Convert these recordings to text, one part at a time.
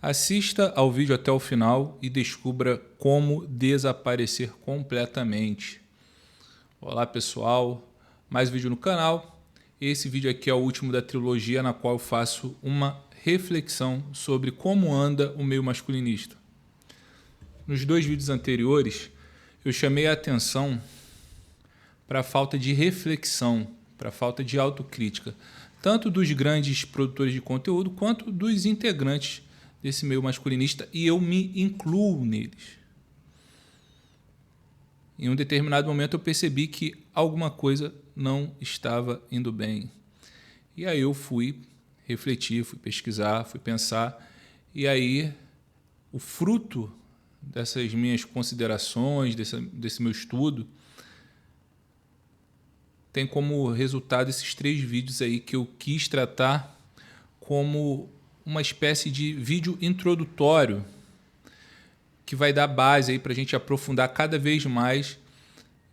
Assista ao vídeo até o final e descubra como desaparecer completamente. Olá pessoal, mais vídeo no canal. Esse vídeo aqui é o último da trilogia na qual eu faço uma reflexão sobre como anda o meio masculinista. Nos dois vídeos anteriores eu chamei a atenção para a falta de reflexão, para a falta de autocrítica, tanto dos grandes produtores de conteúdo quanto dos integrantes desse meio masculinista, e eu me incluo neles. Em um determinado momento eu percebi que alguma coisa não estava indo bem. E aí eu fui refletir, fui pesquisar, fui pensar, e aí o fruto dessas minhas considerações, desse meu estudo, tem como resultado esses 3 vídeos aí que eu quis tratar como uma espécie de vídeo introdutório que vai dar base aí para a gente aprofundar cada vez mais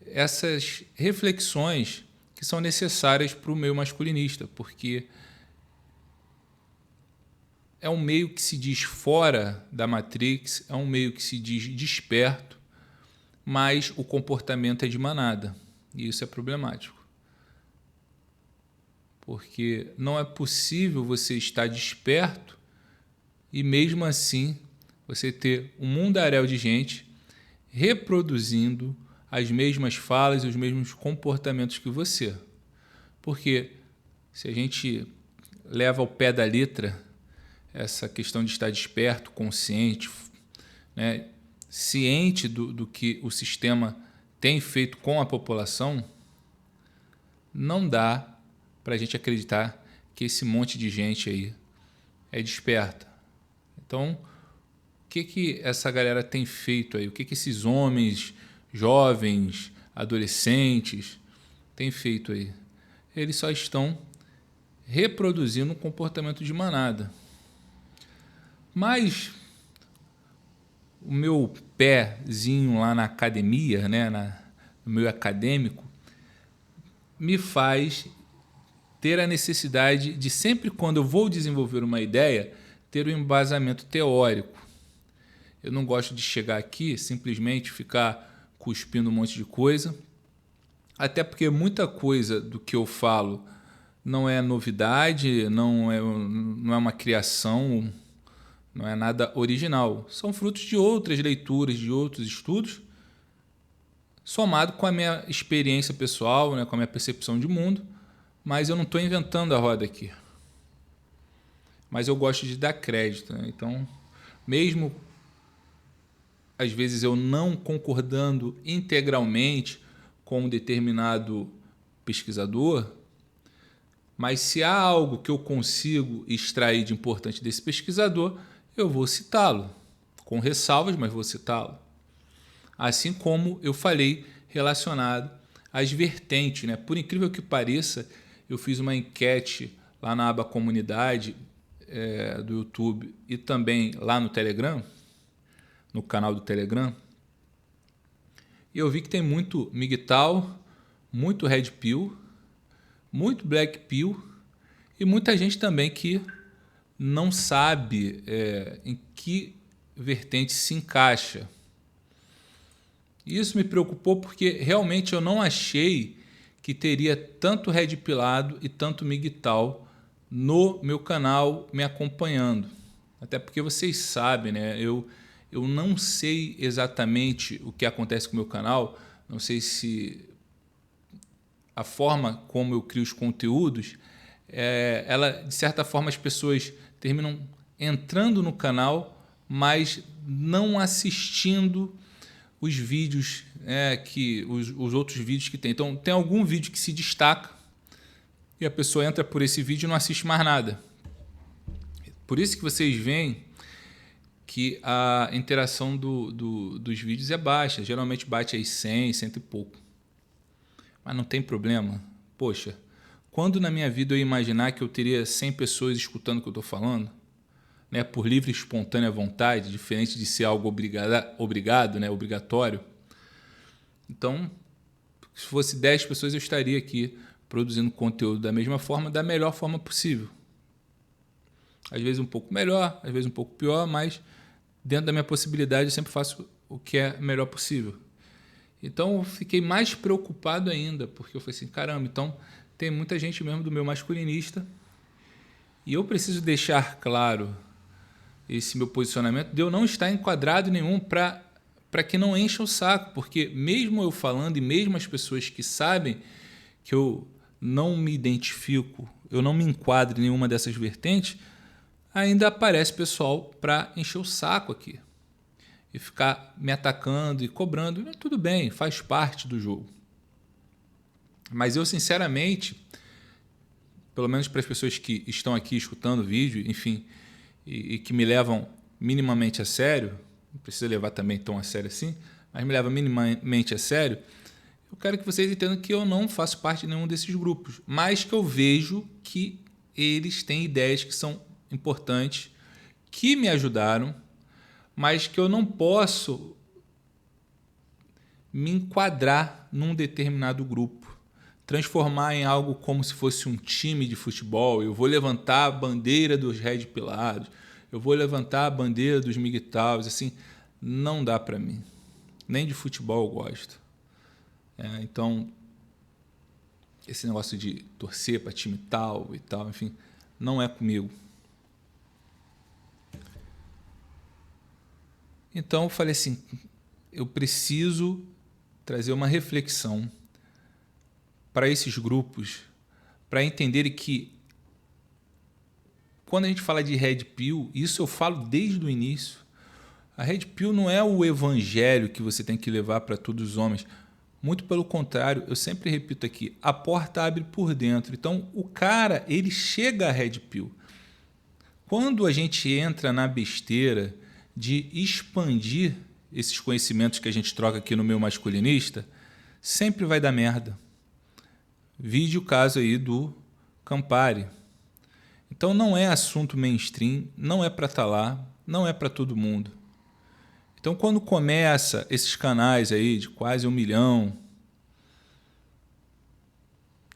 essas reflexões que são necessárias para o meio masculinista, porque é um meio que se diz fora da Matrix, é um meio que se diz desperto, mas o comportamento é de manada, e isso é problemático. Porque não é possível você estar desperto e mesmo assim você ter um mundaréu de gente reproduzindo as mesmas falas e os mesmos comportamentos que você. Porque se a gente leva ao pé da letra essa questão de estar desperto, consciente, né, ciente do que o sistema tem feito com a população, não dá para a gente acreditar que esse monte de gente aí é desperta. Então, o que essa galera tem feito aí? O que esses homens, jovens, adolescentes têm feito aí? Eles só estão reproduzindo um comportamento de manada. Mas o meu pezinho lá na academia, né, no meio acadêmico, me faz ter a necessidade de, sempre quando eu vou desenvolver uma ideia, ter um embasamento teórico. Eu não gosto de chegar aqui simplesmente ficar cuspindo um monte de coisa, até porque muita coisa do que eu falo não é novidade, não é uma criação, não é nada original. São frutos de outras leituras, de outros estudos, somado com a minha experiência pessoal, né, com a minha percepção de mundo. Mas eu não estou inventando a roda aqui. Mas eu gosto de dar crédito, né? Então, mesmo às vezes eu não concordando integralmente com um determinado pesquisador, mas se há algo que eu consigo extrair de importante desse pesquisador, eu vou citá-lo, com ressalvas, mas vou citá-lo. Assim como eu falei relacionado às vertentes, né? Por incrível que pareça, eu fiz uma enquete lá na aba comunidade do YouTube e também lá no Telegram, no canal do Telegram, e eu vi que tem muito MGTOW, muito Red Pill, muito Black Pill e muita gente também que não sabe em que vertente se encaixa. Isso me preocupou porque realmente eu não achei que teria tanto Red Pillado e tanto MGTOW no meu canal me acompanhando. Até porque vocês sabem, né? Eu não sei exatamente o que acontece com o meu canal, não sei se a forma como eu crio os conteúdos, ela, de certa forma, as pessoas terminam entrando no canal, mas não assistindo os vídeos, os outros vídeos que tem. Então, tem algum vídeo que se destaca e a pessoa entra por esse vídeo e não assiste mais nada. Por isso que vocês veem que a interação dos vídeos é baixa. Geralmente bate aí 100, 100 e pouco. Mas não tem problema. Poxa, quando na minha vida eu imaginar que eu teria 100 pessoas escutando o que eu estou falando, né, por livre e espontânea vontade, diferente de ser algo obrigado, né, obrigatório. Então, se fosse 10 pessoas, eu estaria aqui produzindo conteúdo da mesma forma, da melhor forma possível. Às vezes um pouco melhor, às vezes um pouco pior, mas dentro da minha possibilidade eu sempre faço o que é melhor possível. Então eu fiquei mais preocupado ainda, porque eu falei assim, caramba, então tem muita gente mesmo do meu masculinista e eu preciso deixar claro esse meu posicionamento de eu não estar enquadrado nenhum para que não encha o saco, porque mesmo eu falando e mesmo as pessoas que sabem que eu não me identifico, eu não me enquadro em nenhuma dessas vertentes, ainda aparece pessoal para encher o saco aqui e ficar me atacando e cobrando. Tudo bem, faz parte do jogo. Mas eu, sinceramente, pelo menos para as pessoas que estão aqui escutando o vídeo, enfim, e que me levam minimamente a sério, não precisa levar também tão a sério assim, mas me leva minimamente a sério, eu quero que vocês entendam que eu não faço parte de nenhum desses grupos, mas que eu vejo que eles têm ideias que são importantes, que me ajudaram, mas que eu não posso me enquadrar num determinado grupo, transformar em algo como se fosse um time de futebol. Eu vou levantar a bandeira dos Red Pilados, eu vou levantar a bandeira dos MGTOWs, assim, não dá para mim. Nem de futebol eu gosto. Então, esse negócio de torcer para time tal e tal, enfim, não é comigo. Então eu falei assim, eu preciso trazer uma reflexão para esses grupos, para entenderem que quando a gente fala de Red Pill, isso eu falo desde o início, a Red Pill não é o evangelho que você tem que levar para todos os homens. Muito pelo contrário, eu sempre repito aqui, a porta abre por dentro. Então o cara, ele chega a Red Pill. Quando a gente entra na besteira de expandir esses conhecimentos que a gente troca aqui no Meu Masculinista, sempre vai dar merda. Vide o caso aí do Campari. Então não é assunto mainstream, não é para estar lá, não é para todo mundo. Então quando começa esses canais aí de quase 1 milhão,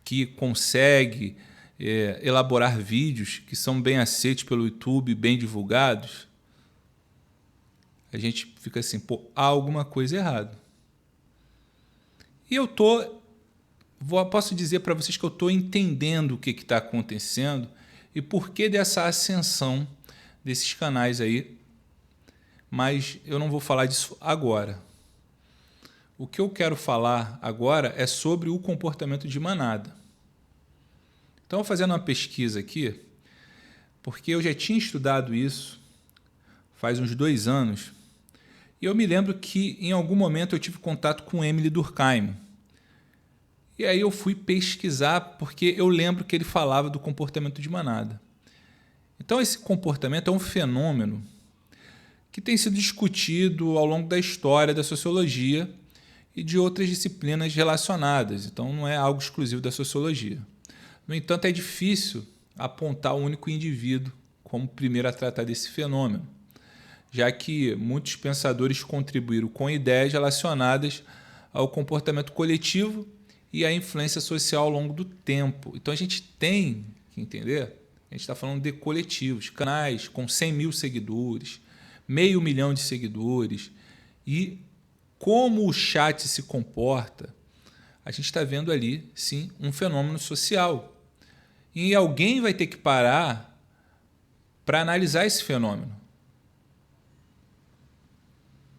que consegue elaborar vídeos que são bem aceitos pelo YouTube, bem divulgados, a gente fica assim, pô, há alguma coisa errada. E eu posso dizer para vocês que eu estou entendendo o que está acontecendo e por que dessa ascensão desses canais aí, mas eu não vou falar disso agora. O que eu quero falar agora é sobre o comportamento de manada. Então, fazendo uma pesquisa aqui, porque eu já tinha estudado isso faz uns 2 anos, e eu me lembro que em algum momento eu tive contato com Emile Durkheim. E aí eu fui pesquisar porque eu lembro que ele falava do comportamento de manada. Então esse comportamento é um fenômeno que tem sido discutido ao longo da história da sociologia e de outras disciplinas relacionadas. Então não é algo exclusivo da sociologia. No entanto, é difícil apontar um único indivíduo como primeiro a tratar desse fenômeno, já que muitos pensadores contribuíram com ideias relacionadas ao comportamento coletivo e à influência social ao longo do tempo. Então a gente tem que entender, a gente está falando de coletivos, canais com 100 mil seguidores, 500 mil de seguidores, e como o chat se comporta, a gente está vendo ali, sim, um fenômeno social. E alguém vai ter que parar para analisar esse fenômeno.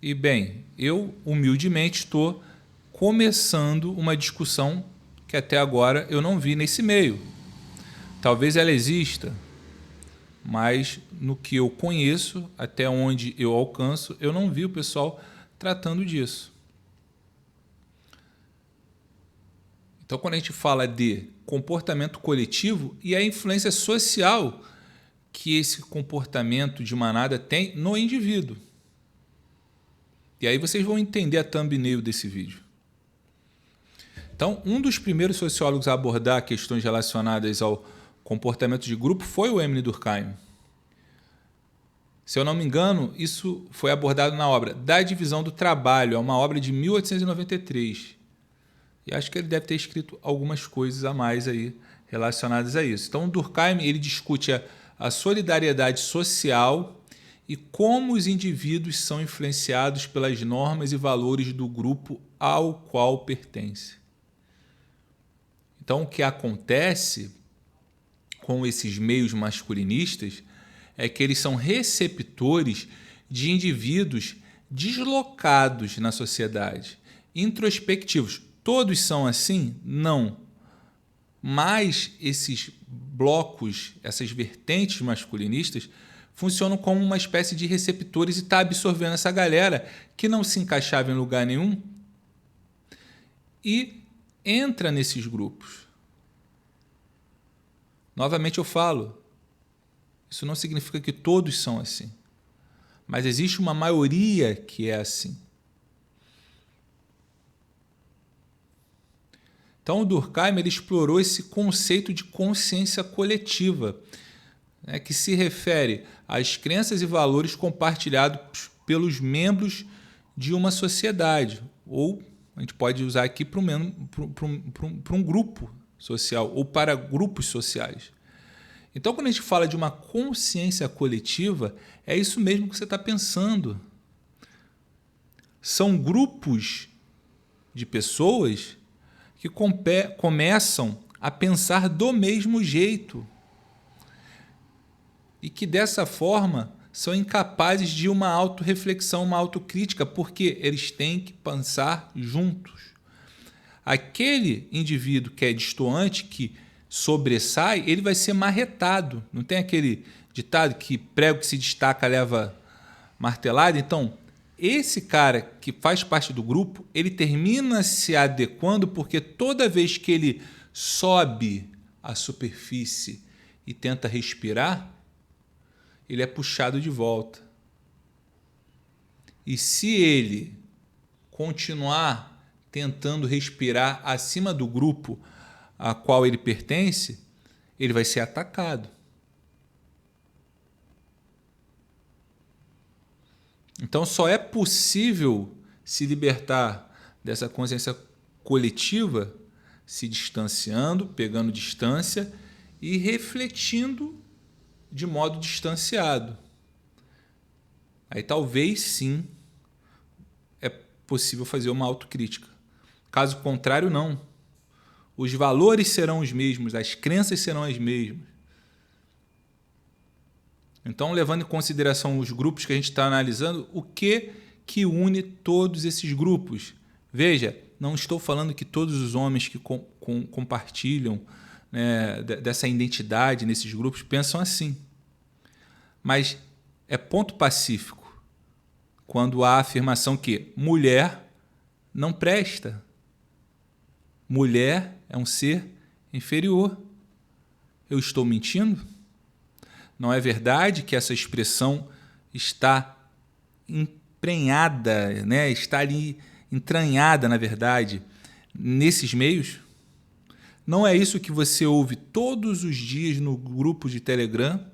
E, bem, eu humildemente estou começando uma discussão que até agora eu não vi nesse meio. Talvez ela exista, mas no que eu conheço, até onde eu alcanço, eu não vi o pessoal tratando disso. Então, quando a gente fala de comportamento coletivo e a influência social que esse comportamento de manada tem no indivíduo. E aí vocês vão entender a thumbnail desse vídeo. Então, um dos primeiros sociólogos a abordar questões relacionadas ao comportamento de grupo foi o Emile Durkheim. Se eu não me engano, isso foi abordado na obra Da Divisão do Trabalho, é uma obra de 1893. E acho que ele deve ter escrito algumas coisas a mais aí relacionadas a isso. Então, o Durkheim ele discute a solidariedade social e como os indivíduos são influenciados pelas normas e valores do grupo ao qual pertence. Então, o que acontece com esses meios masculinistas é que eles são receptores de indivíduos deslocados na sociedade, introspectivos. Todos são assim? Não. Mas esses blocos, essas vertentes masculinistas, funcionam como uma espécie de receptores e está absorvendo essa galera que não se encaixava em lugar nenhum e entra nesses grupos. Novamente eu falo, isso não significa que todos são assim, mas existe uma maioria que é assim. Então o Durkheim ele explorou esse conceito de consciência coletiva, né, que se refere às crenças e valores compartilhados pelos membros de uma sociedade, ou a gente pode usar aqui para um grupo social ou para grupos sociais. Então, quando a gente fala de uma consciência coletiva, é isso mesmo que você está pensando. São grupos de pessoas que começam a pensar do mesmo jeito e que, dessa forma, são incapazes de uma autorreflexão, uma autocrítica, porque eles têm que pensar juntos. Aquele indivíduo que é destoante, que sobressai, ele vai ser marretado. Não tem aquele ditado que prego que se destaca leva martelada? Então, esse cara que faz parte do grupo, ele termina se adequando porque toda vez que ele sobe a superfície e tenta respirar, ele é puxado de volta. E se ele continuar tentando respirar acima do grupo a qual ele pertence, ele vai ser atacado. Então só é possível se libertar dessa consciência coletiva se distanciando, pegando distância e refletindo de modo distanciado. Aí talvez sim é possível fazer uma autocrítica. Caso contrário, não. Os valores serão os mesmos, as crenças serão as mesmas. Então, levando em consideração os grupos que a gente está analisando, o que une todos esses grupos? Veja, não estou falando que todos os homens que compartilham, né, dessa identidade nesses grupos pensam assim. Mas é ponto pacífico quando há a afirmação que mulher não presta. Mulher é um ser inferior. Eu estou mentindo? Não é verdade que essa expressão está emprenhada, né? Está ali entranhada, na verdade, nesses meios? Não é isso que você ouve todos os dias no grupo de Telegram?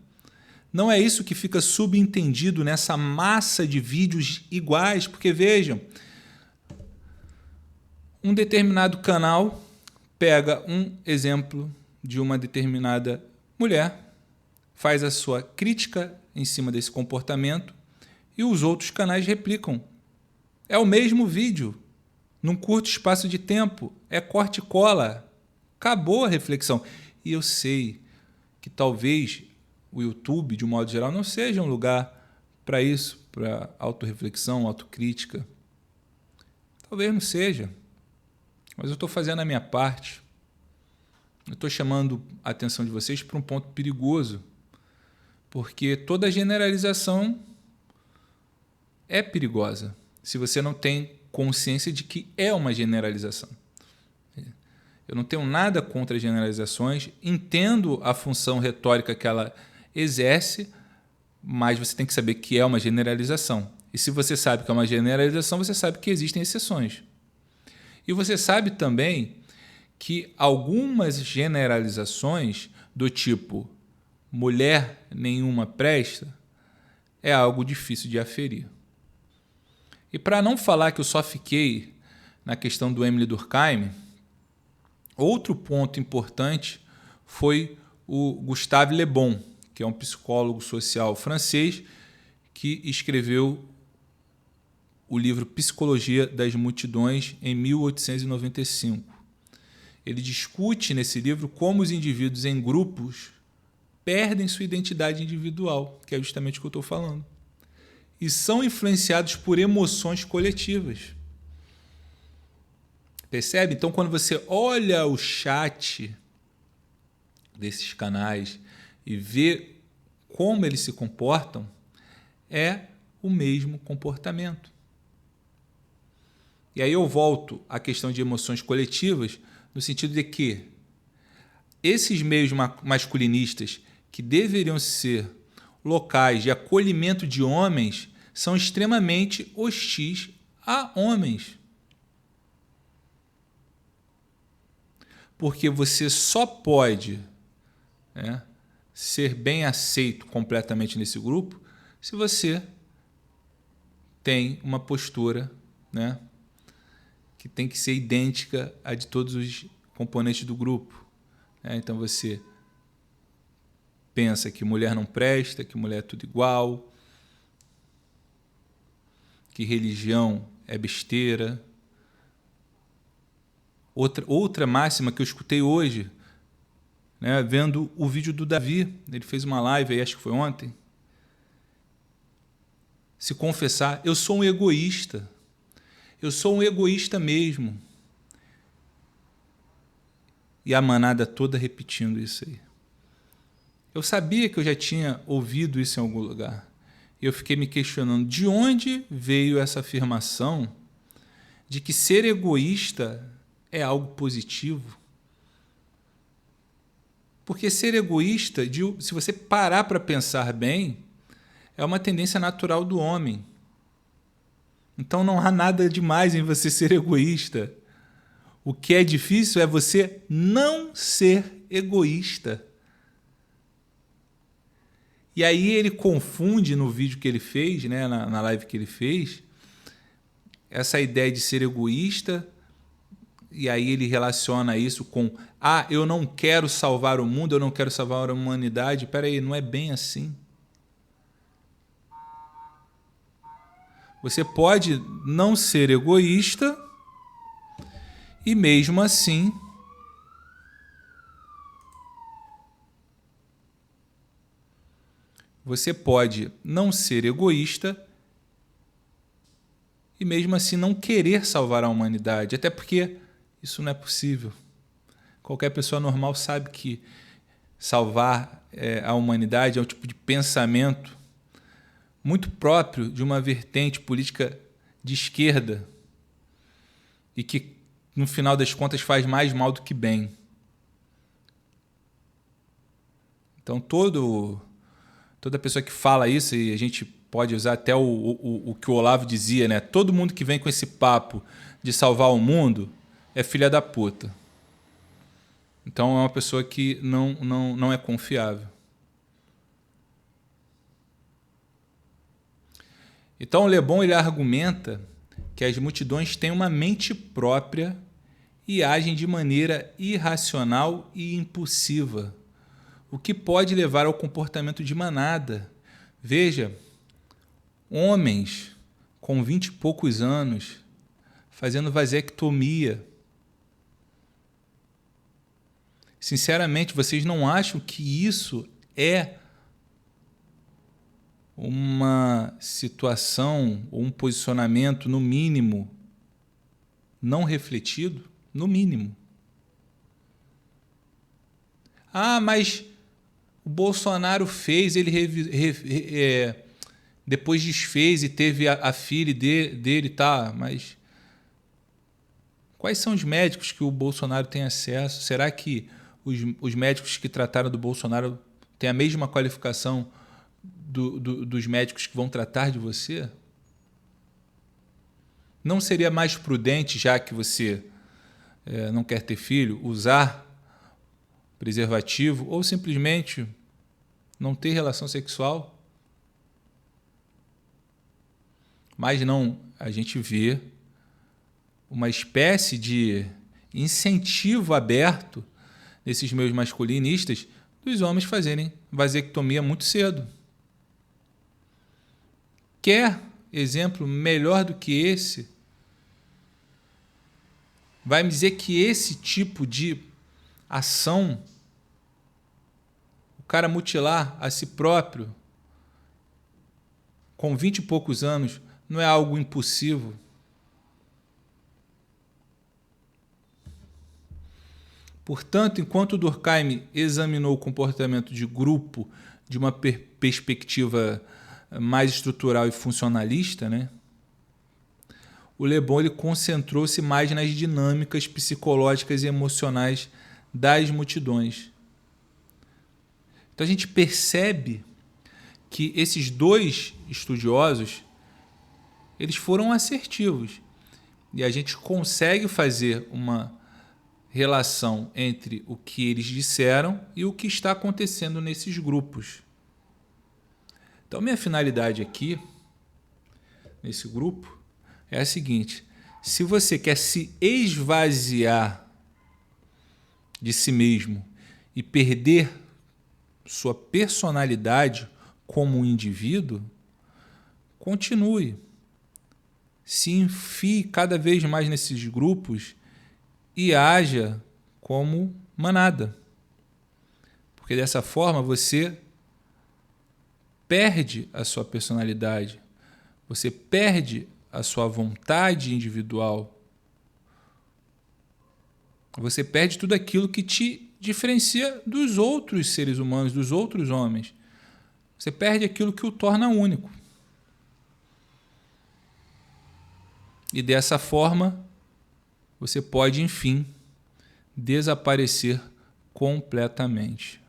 Não é isso que fica subentendido nessa massa de vídeos iguais? Porque, vejam, um determinado canal pega um exemplo de uma determinada mulher, faz a sua crítica em cima desse comportamento e os outros canais replicam. É o mesmo vídeo, num curto espaço de tempo, é corte e cola. Acabou a reflexão. E eu sei que talvez o YouTube, de um modo geral, não seja um lugar para isso, para autorreflexão, autocrítica. Talvez não seja, mas eu estou fazendo a minha parte. Eu estou chamando a atenção de vocês para um ponto perigoso, porque toda generalização é perigosa se você não tem consciência de que é uma generalização. Eu não tenho nada contra as generalizações, entendo a função retórica que ela exerce, mas você tem que saber que é uma generalização. E se você sabe que é uma generalização, você sabe que existem exceções. E você sabe também que algumas generalizações do tipo mulher nenhuma presta é algo difícil de aferir. E para não falar que eu só fiquei na questão do Émile Durkheim, outro ponto importante foi o Gustave Le Bon, que é um psicólogo social francês que escreveu o livro Psicologia das Multidões em 1895. Ele discute nesse livro como os indivíduos em grupos perdem sua identidade individual, que é justamente o que eu estou falando, e são influenciados por emoções coletivas. Percebe? Então, quando você olha o chat desses canais e vê como eles se comportam, é o mesmo comportamento. E aí eu volto à questão de emoções coletivas, no sentido de que esses meios masculinistas, que deveriam ser locais de acolhimento de homens, são extremamente hostis a homens. Porque você só pode, né, ser bem aceito completamente nesse grupo se você tem uma postura, né, que tem que ser idêntica à de todos os componentes do grupo. Então você pensa que mulher não presta, que mulher é tudo igual, que religião é besteira. Outra máxima que eu escutei hoje, né, vendo o vídeo do Davi, ele fez uma live aí, acho que foi ontem, se confessar, eu sou um egoísta mesmo. E a manada toda repetindo isso aí. Eu sabia que eu já tinha ouvido isso em algum lugar. E eu fiquei me questionando de onde veio essa afirmação de que ser egoísta é algo positivo. Porque ser egoísta, se você parar para pensar bem, é uma tendência natural do homem. Então não há nada demais em você ser egoísta. O que é difícil é você não ser egoísta. E aí ele confunde no vídeo que ele fez, né, na live que ele fez, essa ideia de ser egoísta, e aí ele relaciona isso com eu não quero salvar o mundo, eu não quero salvar a humanidade. Espera aí, não é bem assim. Você pode não ser egoísta e mesmo assim você pode não ser egoísta e mesmo assim não querer salvar a humanidade, até porque isso não é possível. Qualquer pessoa normal sabe que salvar a humanidade é um tipo de pensamento muito próprio de uma vertente política de esquerda e que, no final das contas, faz mais mal do que bem. Então, toda pessoa que fala isso, e a gente pode usar até o que o Olavo dizia, né? Todo mundo que vem com esse papo de salvar o mundo é filha da puta. Então, é uma pessoa que não é confiável. Então, Le Bon ele argumenta que as multidões têm uma mente própria e agem de maneira irracional e impulsiva, o que pode levar ao comportamento de manada. Veja, homens com 20 e poucos anos fazendo vasectomia. Sinceramente, vocês não acham que isso é uma situação ou um posicionamento, no mínimo, não refletido? No mínimo. Mas o Bolsonaro fez, ele depois desfez e teve a filha dele, tá? Mas quais são os médicos que o Bolsonaro tem acesso? Será que os médicos que trataram do Bolsonaro têm a mesma qualificação dos médicos que vão tratar de você? Não seria mais prudente, já que você não quer ter filho, usar preservativo ou simplesmente não ter relação sexual? Mas não, a gente vê uma espécie de incentivo aberto nesses meios masculinistas dos homens fazerem vasectomia muito cedo. Quer exemplo melhor do que esse? Vai me dizer que esse tipo de ação, o cara mutilar a si próprio com 20 e poucos anos, não é algo impossível? Portanto, enquanto Durkheim examinou o comportamento de grupo de uma perspectiva mais estrutural e funcionalista, né, o Le Bon ele concentrou-se mais nas dinâmicas psicológicas e emocionais das multidões. Então a gente percebe que esses dois estudiosos eles foram assertivos e a gente consegue fazer uma relação entre o que eles disseram e o que está acontecendo nesses grupos. Então, minha finalidade aqui, nesse grupo, é a seguinte: se você quer se esvaziar de si mesmo e perder sua personalidade como um indivíduo, continue. Se enfie cada vez mais nesses grupos e haja como manada. Porque dessa forma você perde a sua personalidade, você perde a sua vontade individual, você perde tudo aquilo que te diferencia dos outros seres humanos, dos outros homens. Você perde aquilo que o torna único. E dessa forma, você pode, enfim, desaparecer completamente.